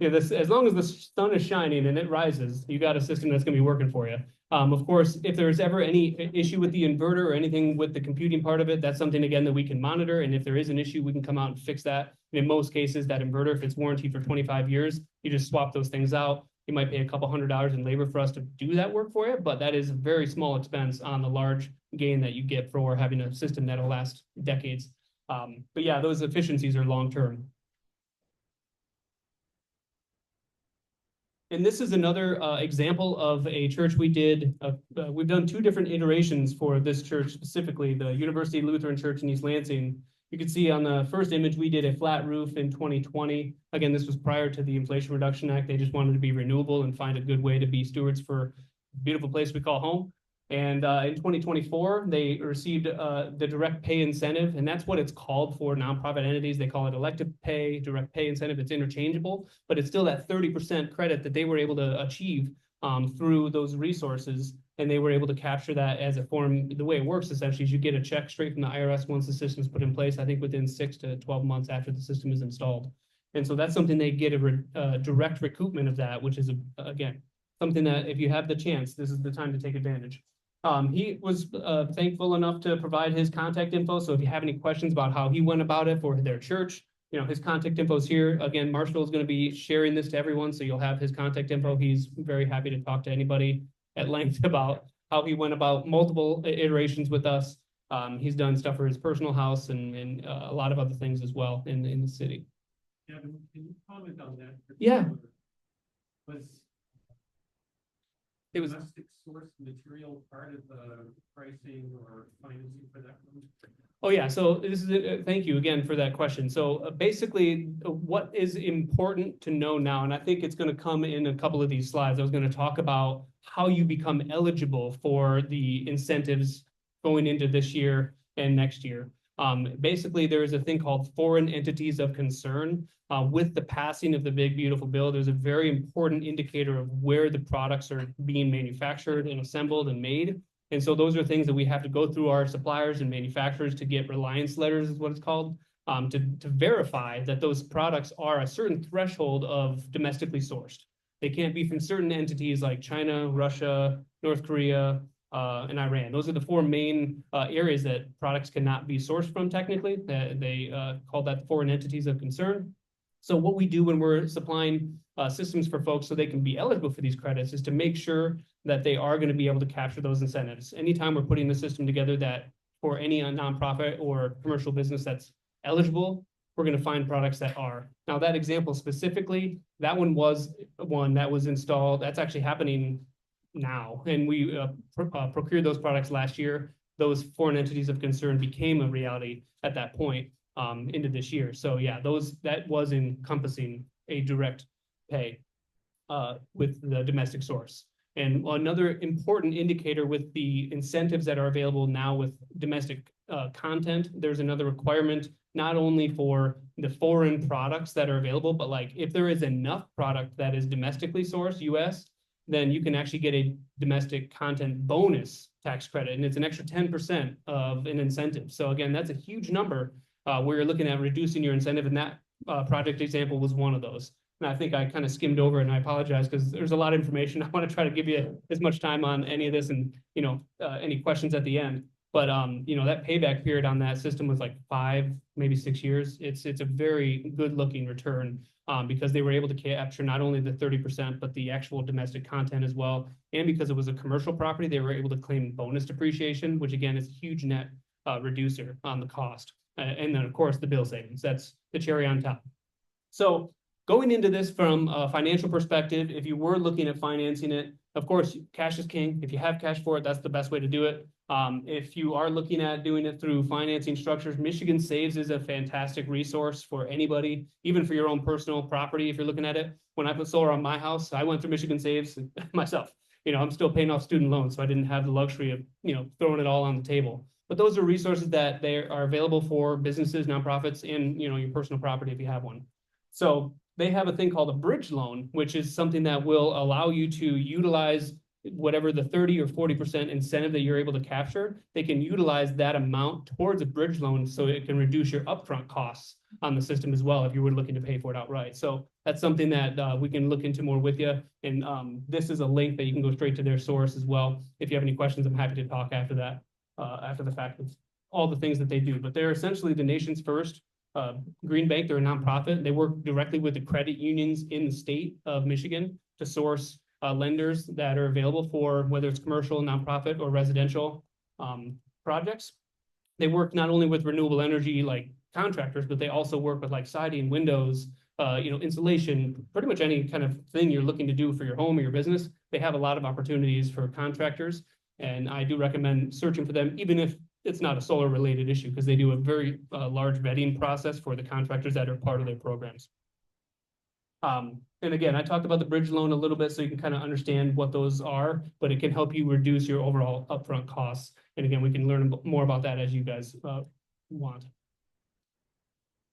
Yeah, as long as the sun is shining and it rises, you got a system that's gonna be working for you. Of course, if there's ever any issue with the inverter or anything with the computing part of it, that's something again that we can monitor. And if there is an issue, we can come out and fix that. And in most cases, that inverter, if it's warranted for 25 years, you just swap those things out. You might pay a couple $100s in labor for us to do that work for you, but that is a very small expense on the large gain that you get for having a system that'll last decades. But yeah, those efficiencies are long-term. And this is another example of a church we did. We've done 2 different iterations for this church specifically, the University Lutheran Church in East Lansing. You can see on the first image, we did a flat roof in 2020. Again, this was prior to the Inflation Reduction Act. They just wanted to be renewable and find a good way to be stewards for a beautiful place we call home. And in 2024, they received the direct pay incentive, and that's what it's called for nonprofit entities. They call it elective pay, direct pay incentive. It's interchangeable, but it's still that 30% credit that they were able to achieve through those resources, and they were able to capture that as a form. The way it works essentially is you get a check straight from the IRS once the system is put in place, I think within 6 to 12 months after the system is installed. And so that's something they get a direct recoupment of that, which is, again, something that if you have the chance, this is the time to take advantage. He was thankful enough to provide his contact info. So if you have any questions about how he went about it for their church, you know, his contact info is here. Again, Marshall is going to be sharing this to everyone, so you'll have his contact info. He's very happy to talk to anybody at length about how he went about multiple iterations with us. He's done stuff for his personal house and a lot of other things as well in the city. Kevin, can you comment on that? Yeah. It was domestic source material part of the pricing or financing for that one? Oh yeah, so this is thank you again for that question. So basically, what is important to know now, and I think it's going to come in a couple of these slides. I was going to talk about how you become eligible for the incentives going into this year and next year. Basically, there is a thing called foreign entities of concern. With the passing of the big beautiful bill, there's a very important indicator of where the products are being manufactured and assembled and made. And so those are things that we have to go through our suppliers and manufacturers to get reliance letters, is what it's called, to verify that those products are a certain threshold of domestically sourced. They can't be from certain entities like China, Russia, North Korea, and Iran. Those are the 4 main areas that products cannot be sourced from technically. They call that foreign entities of concern. So what we do when we're supplying systems for folks so they can be eligible for these credits is to make sure that they are going to be able to capture those incentives. Anytime we're putting a system together that for any nonprofit or commercial business that's eligible, we're going to find products that are. Now that example specifically, that one was one that was installed. That's actually happening now. And we procured those products last year. Those foreign entities of concern became a reality at that point. Into this year. So yeah, that was encompassing a direct pay with the domestic source. And another important indicator with the incentives that are available now with domestic content, there's another requirement not only for the foreign products that are available, but like if there is enough product that is domestically sourced US, then you can actually get a domestic content bonus tax credit. And it's an extra 10% of an incentive. So again, that's a huge number. Where you're looking at reducing your incentive, and that project example was one of those. And I think I kind of skimmed over it, and I apologize because there's a lot of information. I want to try to give you as much time on any of this and, you know, any questions at the end. But, you know, that payback period on that system was like 5, maybe 6 years. It's a very good looking return because they were able to capture not only the 30%, but the actual domestic content as well. And because it was a commercial property, they were able to claim bonus depreciation, which again is a huge net reducer on the cost. And then, of course, the bill savings. That's the cherry on top. So going into this from a financial perspective, if you were looking at financing it, of course, cash is king. If you have cash for it, that's the best way to do it. If you are looking at doing it through financing structures, Michigan Saves is a fantastic resource for anybody, even for your own personal property. If you're looking at it, when I put solar on my house, I went through Michigan Saves myself. You know, I'm still paying off student loans, so I didn't have the luxury of, you know, throwing it all on the table. But those are resources that they are available for businesses, nonprofits, and, you know, your personal property if you have one. So they have a thing called a bridge loan, which is something that will allow you to utilize whatever the 30 or 40% incentive that you're able to capture. They can utilize that amount towards a bridge loan so it can reduce your upfront costs on the system as well if you were looking to pay for it outright. So that's something that we can look into more with you. And this is a link that you can go straight to their source as well. If you have any questions, I'm happy to talk after that, after the fact of all the things that they do. But they're essentially the nation's first green bank. They're a nonprofit. They work directly with the credit unions in the state of Michigan to source lenders that are available for whether it's commercial, nonprofit, or residential projects. They work not only with renewable energy like contractors, but they also work with like siding, windows, insulation, pretty much any kind of thing you're looking to do for your home or your business. They have a lot of opportunities for contractors, and I do recommend searching for them, even if it's not a solar related issue, because they do a very large vetting process for the contractors that are part of their programs. And again, I talked about the bridge loan a little bit so you can kind of understand what those are, but it can help you reduce your overall upfront costs. And again, we can learn more about that as you guys want.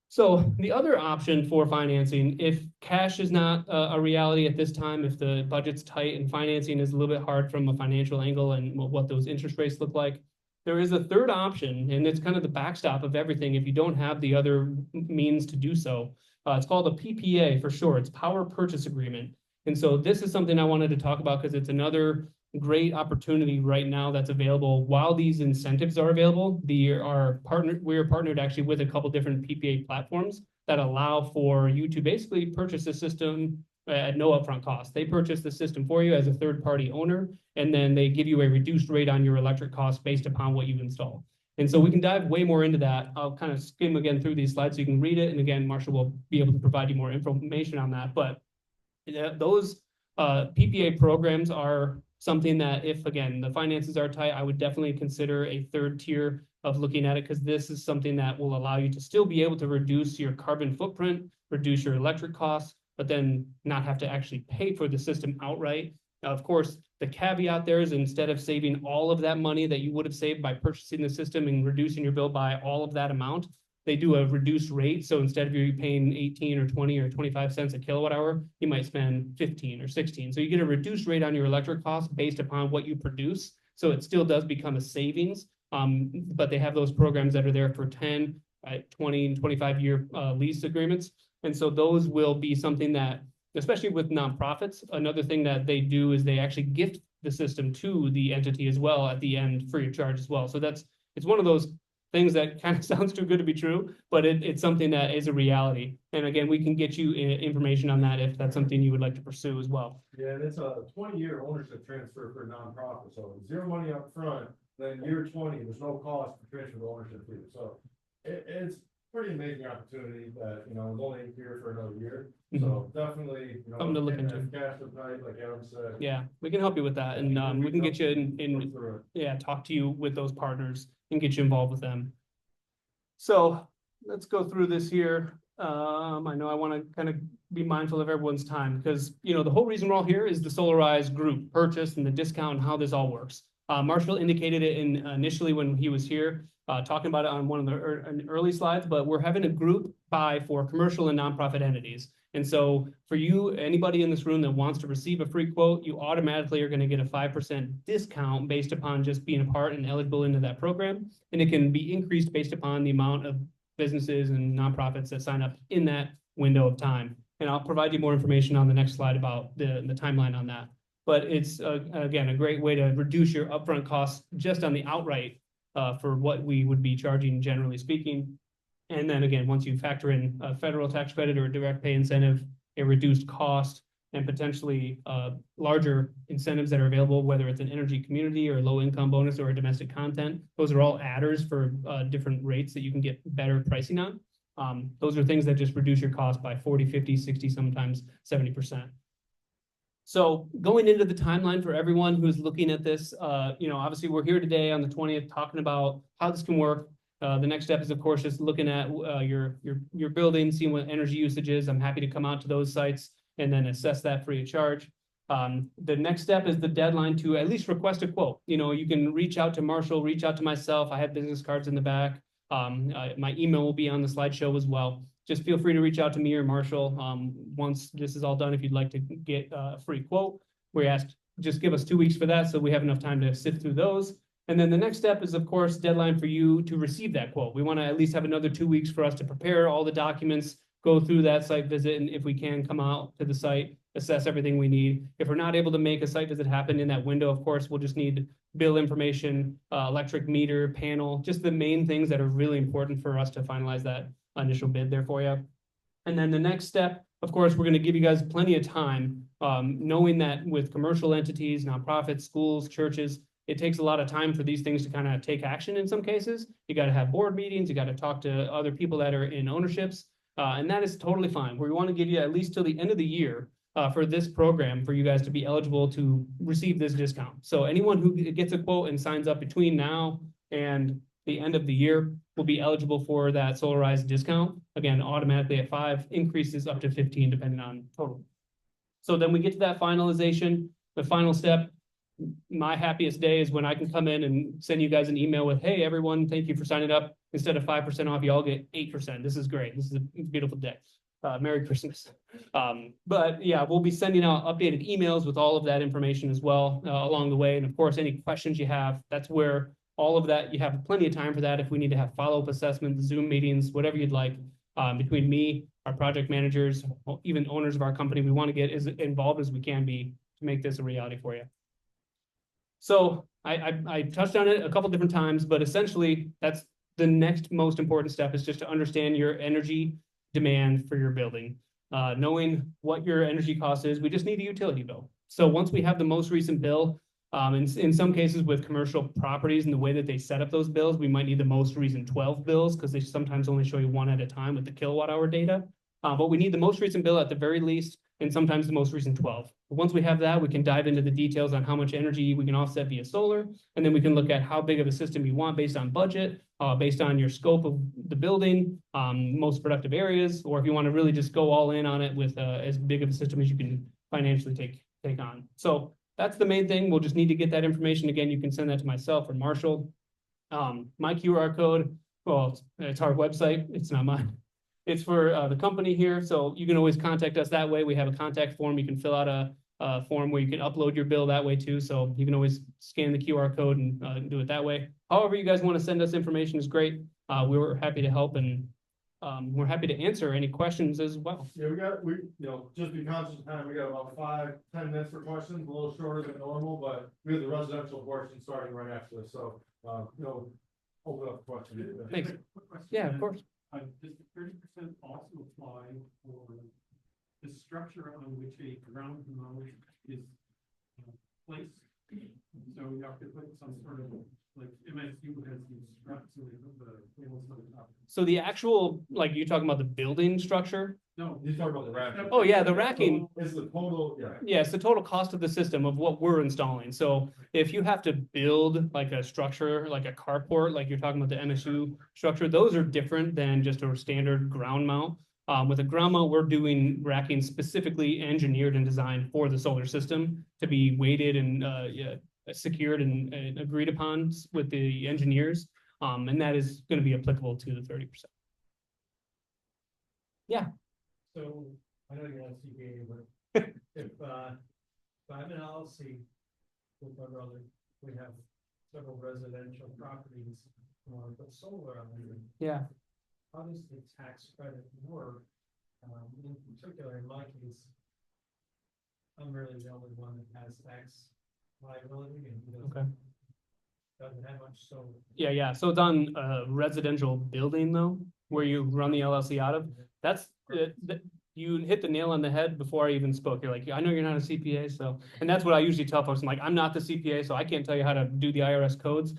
So the other option for financing, if cash is not a reality at this time, if the budget's tight and financing is a little bit hard from a financial angle and what those interest rates look like, there is a third option, and it's kind of the backstop of everything if you don't have the other means to do so. It's called a PPA for short. It's Power Purchase Agreement. And so this is something I wanted to talk about because it's another great opportunity right now that's available while these incentives are available. We are partnered actually with a couple different PPA platforms that allow for you to basically purchase a system at no upfront cost. They purchase the system for you as a third-party owner, and then they give you a reduced rate on your electric costs based upon what you install. And so we can dive way more into that. I'll kind of skim again through these slides so you can read it. And again, Marshall will be able to provide you more information on that. But those PPA programs are something that if, again, the finances are tight, I would definitely consider a third tier of looking at it, because this is something that will allow you to still be able to reduce your carbon footprint, reduce your electric costs, but then not have to actually pay for the system outright. Now, of course, the caveat there is instead of saving all of that money that you would have saved by purchasing the system and reducing your bill by all of that amount, they do a reduced rate. So instead of you paying 18 or 20 or 25 cents a kilowatt hour, you might spend 15 or 16. So you get a reduced rate on your electric costs based upon what you produce. So it still does become a savings, but they have those programs that are there for 10, 20, and 25-year lease agreements. And so those will be something that, especially with nonprofits, another thing that they do is they actually gift the system to the entity as well at the end free of charge as well. So it's one of those things that kind of sounds too good to be true, but it's something that is a reality. And again, we can get you information on that if that's something you would like to pursue as well. Yeah, and it's a 20-year ownership transfer for nonprofit, so zero money up front, then year 20, there's no cost to transfer the ownership to you. So it's pretty amazing opportunity that, is only here for another year. So definitely, Something to look into. Cash flow tight, like Adam said. Yeah, we can help you with that, and we can get you in talk to you with those partners and get you involved with them. So let's go through this here. I know I want to kind of be mindful of everyone's time because, the whole reason we're all here is the Solarize group purchase and the discount and how this all works. Marshall indicated it initially when he was here, talking about it on one of the early slides, but we're having a group buy for commercial and nonprofit entities. And so for you, anybody in this room that wants to receive a free quote, you automatically are going to get a 5% discount based upon just being a part and eligible into that program. And it can be increased based upon the amount of businesses and nonprofits that sign up in that window of time. And I'll provide you more information on the next slide about the timeline on that. But it's, again, a great way to reduce your upfront costs just on the outright for what we would be charging, generally speaking. And then again, once you factor in a federal tax credit or a direct pay incentive, a reduced cost, and potentially larger incentives that are available, whether it's an energy community or low income bonus or a domestic content, those are all adders for different rates that you can get better pricing on. Those are things that just reduce your cost by 40, 50, 60, sometimes 70%. So going into the timeline for everyone who's looking at this, obviously we're here today on the 20th talking about how this can work. The next step is, of course, just looking at your building, seeing what energy usage is. I'm happy to come out to those sites and then assess that free of charge. The next step is the deadline to at least request a quote. You can reach out to Marshall, reach out to myself. I have business cards in the back. My email will be on the slideshow as well. just feel free to reach out to me or Marshall. Once this is all done, if you'd like to get a free quote, we asked, just give us 2 weeks for that, so we have enough time to sift through those. And then the next step is, of course, deadline for you to receive that quote. We want to at least have another 2 weeks for us to prepare all the documents, go through that site visit, and if we can, come out to the site, assess everything we need. If we're not able to make a site visit happen in that window, of course, we'll just need bill information, electric meter, panel, just the main things that are really important for us to finalize that initial bid there for you. And then the next step, of course, we're going to give you guys plenty of time, knowing that with commercial entities, nonprofits, schools, churches, it takes a lot of time for these things to kind of take action in some cases. You got to have board meetings, you got to talk to other people that are in ownerships, and that is totally fine. We want to give you at least till the end of the year for this program for you guys to be eligible to receive this discount. So anyone who gets a quote and signs up between now and the end of the year will be eligible for that Solarize discount. Again, automatically at 5, increases up to 15 depending on total. So then we get to that finalization, the final step. My happiest day is when I can come in and send you guys an email with, hey, everyone, thank you for signing up. Instead of 5% off, you all get 8%. This is great. This is a beautiful day. Merry Christmas. But yeah, we'll be sending out updated emails with all of that information as well along the way. And of course, any questions you have, that's where all of that, you have plenty of time for that. If we need to have follow-up assessments, Zoom meetings, whatever you'd like, between me, our project managers, even owners of our company, we want to get as involved as we can be to make this a reality for you. So I touched on it a couple different times, but essentially that's the next most important step, is just to understand your energy demand for your building. Knowing what your energy cost is, we just need a utility bill. So once we have the most recent bill, in some cases with commercial properties and the way that they set up those bills, we might need the most recent 12 bills because they sometimes only show you one at a time with the kilowatt hour data. But we need the most recent bill at the very least, and sometimes the most recent 12. But once we have that, we can dive into the details on how much energy we can offset via solar, and then we can look at how big of a system you want based on budget, based on your scope of the building, most productive areas, or if you want to really just go all in on it with as big of a system as you can financially take on. So that's the main thing. We'll just need to get that information. Again, you can send that to myself or Marshall. My QR code, well, it's our website. It's not mine. It's for the company here. So you can always contact us that way. We have a contact form. You can fill out a form where you can upload your bill that way too. So you can always scan the QR code and do it that way. However you guys want to send us information is great. We were happy to help, and we're happy to answer any questions as well. Yeah, just be conscious of time. We got about 5-10 minutes for questions, a little shorter than normal, but we have the residential portion starting right after this. So, open up the question. Thanks. Quick question. Yeah, of course. Does the 30% also apply for the structure on which a ground mount is placed? So you have to put some sort of, like MSU has these struts, so they put the panels on top. So the actual, like, you're talking about the building structure? No. He's talking about the racking. Oh yeah, the racking. Is the total, yeah. Yeah, it's the total cost of the system of what we're installing. So if you have to build like a structure, like a carport, like you're talking about the MSU structure, those are different than just a standard ground mount. With a ground mount, we're doing racking specifically engineered and designed for the solar system to be weighted and secured and agreed upon with the engineers. And that is going to be applicable to the 30%. Yeah. So, I know you're not CPA, but if I'm an LLC with my brother, we have several residential properties, put solar on them. Yeah. How does the tax credit work? In particular, in my case, I'm really the only one that has tax liability and he doesn't have much, so. Yeah. So it's on a residential building though, where you run the LLC out of. That's you hit the nail on the head before I even spoke. You're like, I know you're not a CPA, so, and that's what I usually tell folks. I'm like, I'm not the CPA, so I can't tell you how to do the IRS codes.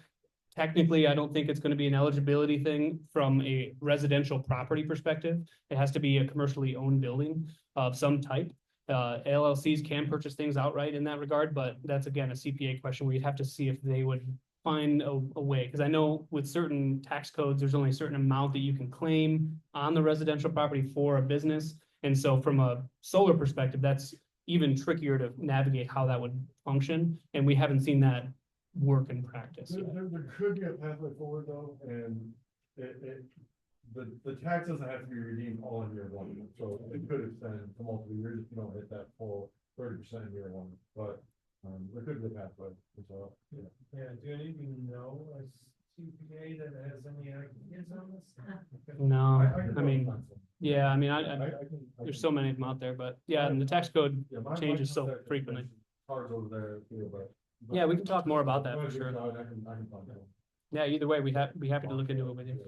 Technically, I don't think it's going to be an eligibility thing from a residential property perspective. It has to be a commercially owned building of some type. LLCs can purchase things outright in that regard, but that's again a CPA question where you'd have to see if they would find a way. Because I know with certain tax codes, there's only a certain amount that you can claim on the residential property for a business. And so from a solar perspective, that's even trickier to navigate how that would function. And we haven't seen that work in practice. There could be a pathway forward though, and the tax doesn't have to be redeemed all in year one, so it could extend to multiple years if you don't hit that full 30% in year one, but, there could be a pathway, so, yeah. Yeah, do any of you know a CPA that has any ideas on this? No, can I mean, find some. yeah, I mean, I I, can- there's so many of them out there, but yeah, and the tax code Yeah, my changes so contact frequently. Cards over there, too, but. Yeah, we can talk more about that Go for ahead, sure. reach out, I can find out. Yeah, either way, be happy to look into it with you.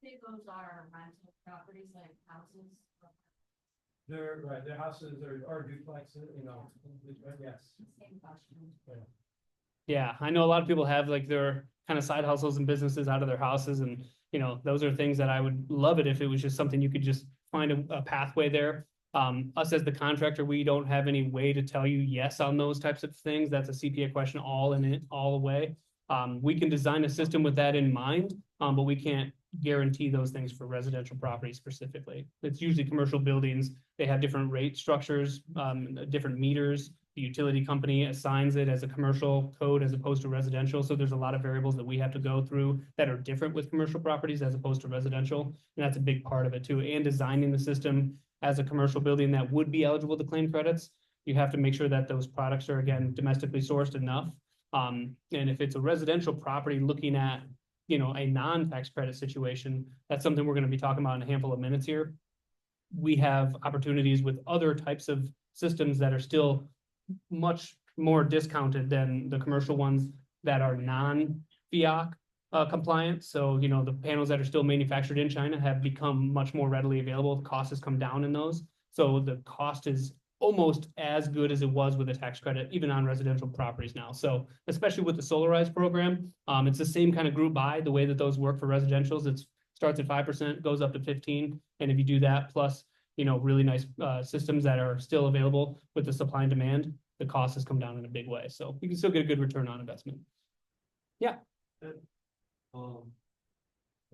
Think those are rental properties like houses. They're, right, their houses are duplexes, you know, yes. Same question. Yeah, I know a lot of people have like their kind of side hustles and businesses out of their houses, and you know, those are things that I would love it if it was just something you could just find a pathway there. Us as the contractor, we don't have any way to tell you yes on those types of things. That's a CPA question all in it, all the way. We can design a system with that in mind, but we can't guarantee those things for residential property specifically. It's usually commercial buildings. They have different rate structures, different meters. The utility company assigns it as a commercial code as opposed to residential. So there's a lot of variables that we have to go through that are different with commercial properties as opposed to residential. And that's a big part of it too. And designing the system as a commercial building that would be eligible to claim credits, you have to make sure that those products are, again, domestically sourced enough. And if it's a residential property looking at, you know, a non-tax credit situation, that's something we're going to be talking about in a handful of minutes here. We have opportunities with other types of systems that are still much more discounted than the commercial ones that are non-FIOC compliant. So, you know, the panels that are still manufactured in China have become much more readily available. The cost has come down in those. So the cost is almost as good as it was with a tax credit, even on residential properties now. So especially with the Solarize program, it's the same kind of group buy, the way that those work for residentials. It starts at 5%, goes up to 15. And if you do that, plus, you know, really nice systems that are still available with the supply and demand, the cost has come down in a big way. So you can still get a good return on investment.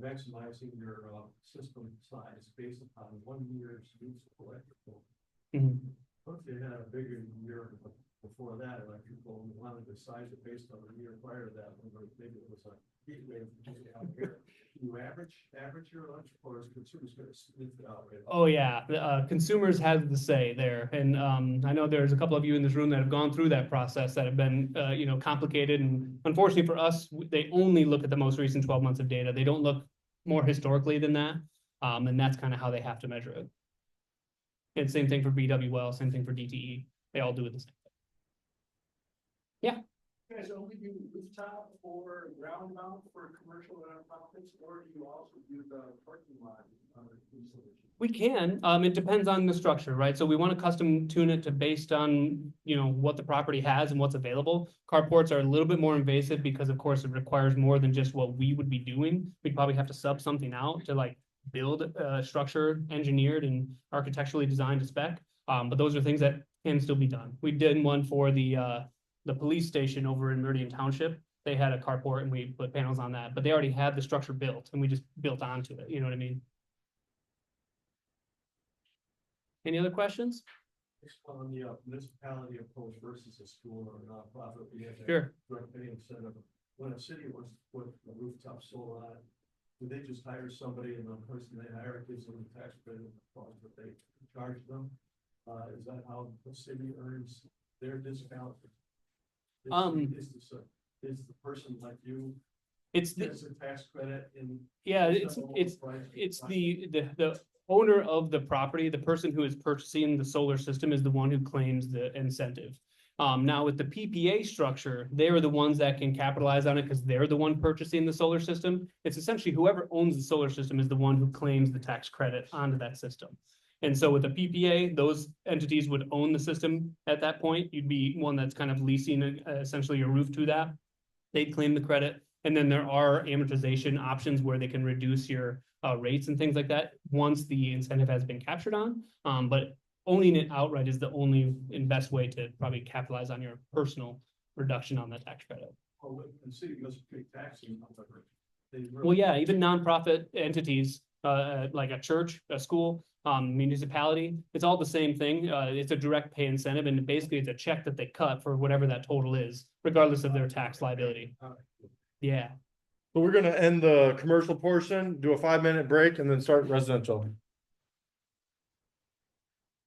Maximizing your system size based upon 1 year's use of electrical. Mhm. What if they had a bigger year before that electrical and wanted to size it based on the year prior to that, or maybe it was a heat wave out here. Can you average your electrical, or is consumers going to smooth it out? Right? Oh yeah, consumers have the say there, and I know there's a couple of you in this room that have gone through that process that have been, you know, complicated, and unfortunately for us, they only look at the most recent 12 months of data. They don't look more historically than that, and that's kind of how they have to measure it. And same thing for BWL, same thing for DTE. They all do it the same way. Yeah. You guys only do rooftop or ground mount for commercial nonprofits, or do you also do the parking lot installation? We can, it depends on the structure, right? So we want to custom tune it to based on, you know, what the property has and what's available. Carports are a little bit more invasive because of course it requires more than just what we would be doing. We'd probably have to sub something out to like build a structure engineered and architecturally designed to spec. But those are things that can still be done. We did one for the police station over in Meridian Township. They had a carport and we put panels on that, but they already had the structure built and we just built onto it. You know what I mean? Any other questions? On the municipality approach versus a school or a nonprofit, we have Sure. direct pay incentive. When a city wants to put a rooftop solar on, do they just hire somebody and the person they hire gives them the tax credit and the cost that they charge them? Is that how the city earns their discount? Is the person like you It's the, gets a tax credit in? yeah, it's the owner of the property, the person who is purchasing the solar system is the one who claims the incentive. Now with the PPA structure, they're the ones that can capitalize on it because they're the one purchasing the solar system. It's essentially whoever owns the solar system is the one who claims the tax credit onto that system. And so with the PPA, those entities would own the system at that point. You'd be one that's kind of leasing essentially your roof to that. They'd claim the credit. And then there are amortization options where they can reduce your rates and things like that once the incentive has been captured on. But owning it outright is the only and best way to probably capitalize on your personal reduction on the tax credit. Oh, the city must pay taxes. Well, yeah, even nonprofit entities, like a church, a school, municipality, it's all the same thing. It's a direct pay incentive, and basically it's a check that they cut for whatever that total is, regardless of their tax liability. Yeah. So we're gonna end the commercial portion, do a 5-minute break and then start residential.